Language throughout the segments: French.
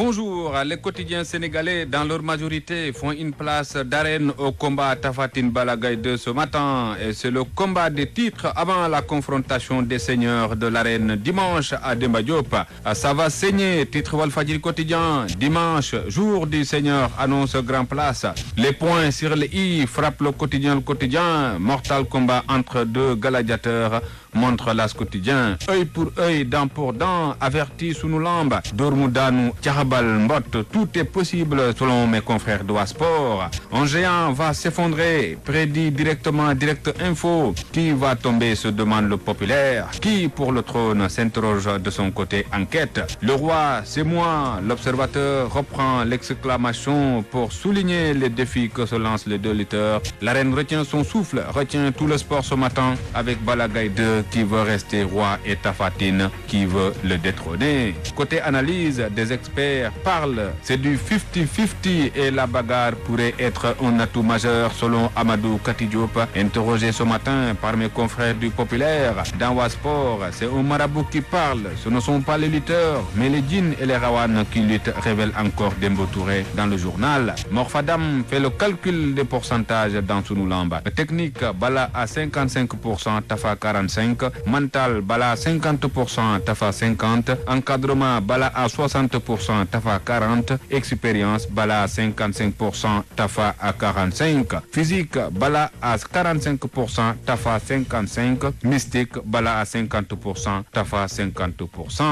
Bonjour, les quotidiens sénégalais dans leur majorité font une place d'arène au combat Tapha Tine Balla Gaye 2 ce matin et c'est le combat des titres avant la confrontation des seigneurs de l'arène dimanche à Demba Diop. Ça va saigner, titre Walfadjri quotidien. Dimanche, jour du seigneur, annonce grand place. Les points sur les i frappent le quotidien. Mortal combat entre deux gladiateurs montre l'As quotidien. Œil pour œil, dent pour dent, averti sunu lamb. Dormu daanu, caxabal mbot, tout est possible selon mes confrères de Sport. Un géant va s'effondrer, prédit directement Direct Info. Qui va tomber, se demande le populaire. Qui pour le trône, s'interroge de son côté, enquête. Le roi, c'est moi. L'observateur reprend l'exclamation pour souligner les défis que se lancent les deux lutteurs. La reine retient son souffle, retient tout le sport ce matin avec Balla Gaye 2 qui veut rester roi et Tapha Tine qui veut le détrôner. Côté analyse, des experts parlent, c'est du 50-50 et la bagarre pourrait être un atout majeur selon Amadou Kati Diop, interrogé ce matin par mes confrères du populaire. Dans Wasport, c'est un marabout qui parle, ce ne sont pas les lutteurs, mais les djinns et les rawan qui luttent, révèle encore Dembo Touré dans le journal. Morfadam fait le calcul des pourcentages dans Sunu Lamb. Technique, Balla à 55%, Tapha 45%. Mental, Balla 50%, Tapha 50%. Encadrement, Balla à 60%, Tapha 40%. Expérience, Balla à 55%, Tapha à 45%. Physique, Balla à 45%, Tapha 55%. Mystique, Balla à 50%, Tapha 50%.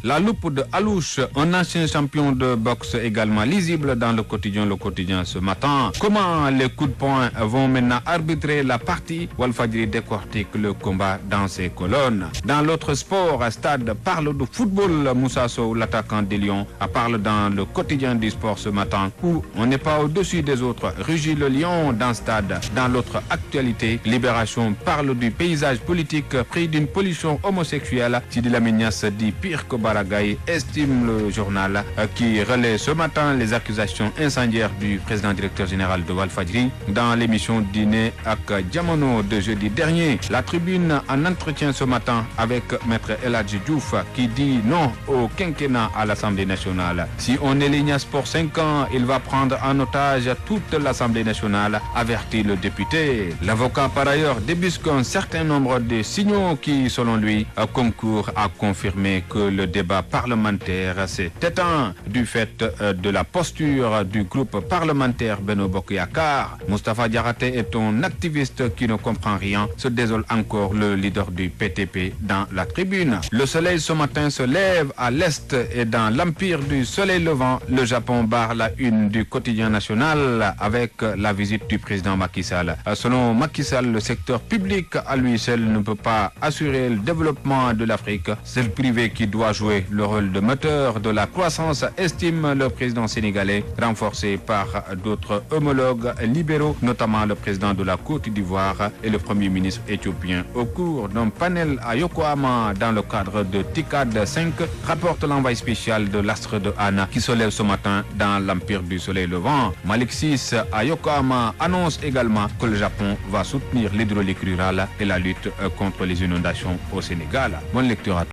La loupe de Alouche, un ancien champion de boxe également lisible dans le quotidien ce matin. Comment les coups de poing vont maintenant arbitrer la partie? Walfadjri décortique le combat dans ses colonnes. Dans l'autre sport, Stade parle de football. Moussa Sow, l'attaquant des Lions, parle dans le quotidien du sport ce matin où on n'est pas au-dessus des autres. Rugit le Lion dans Stade. Dans l'autre actualité, Libération parle du paysage politique pris d'une pollution homosexuelle. Sidi Lamine Niasse dit pire que Balla Gaye, estime le journal qui relaie ce matin les accusations incendiaires du président directeur général de Walfadjri dans l'émission Dîner avec Diamono de jeudi dernier. La Tribune en entretien ce matin avec Maître El Hadji Diouf qui dit non au quinquennat à l'Assemblée nationale. Si on élit Niasse pour 5 ans, il va prendre en otage toute l'Assemblée nationale, avertit le député. L'avocat par ailleurs débusque un certain nombre de signaux qui, selon lui, concourent à confirmer que le débat parlementaire s'est éteint du fait de la posture du groupe parlementaire Benno Bokk Yakaar. Moustapha Diakhaté est un activiste qui ne comprend rien, se désole encore le leader du PTP dans la Tribune. Le soleil ce matin se lève à l'est et dans l'empire du soleil levant, le Japon barre la une du quotidien national avec la visite du président Macky Sall. Selon Macky Sall, le secteur public à lui seul ne peut pas assurer le développement de l'Afrique. C'est le privé qui doit jouer le rôle de moteur de la croissance, estime le président sénégalais, renforcé par d'autres homologues libéraux, notamment le président de la Côte d'Ivoire et le premier ministre éthiopien. Au cours d'un panel à Yokohama dans le cadre de TICAD 5, rapporte l'envoyé spécial de l'Astre de Anna qui se lève ce matin dans l'empire du soleil levant. Malik VI à Yokohama annonce également que le Japon va soutenir l'hydraulique rurale et la lutte contre les inondations au Sénégal. Bonne lecture à tous.